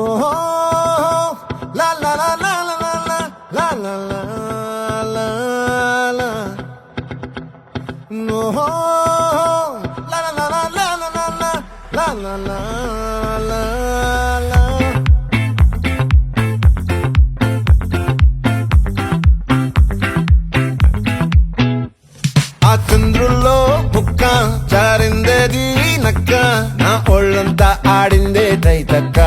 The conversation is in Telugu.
ఓహో లా లా లా లా లా లా లా లా లా ఓహో లా లా లా లా లా లా లా లా లా లా ఆ చంద్రుల్లో బుక్క జారిందేది నక్క నా ఒళ్ళంతా ఆడిందే తైతక్క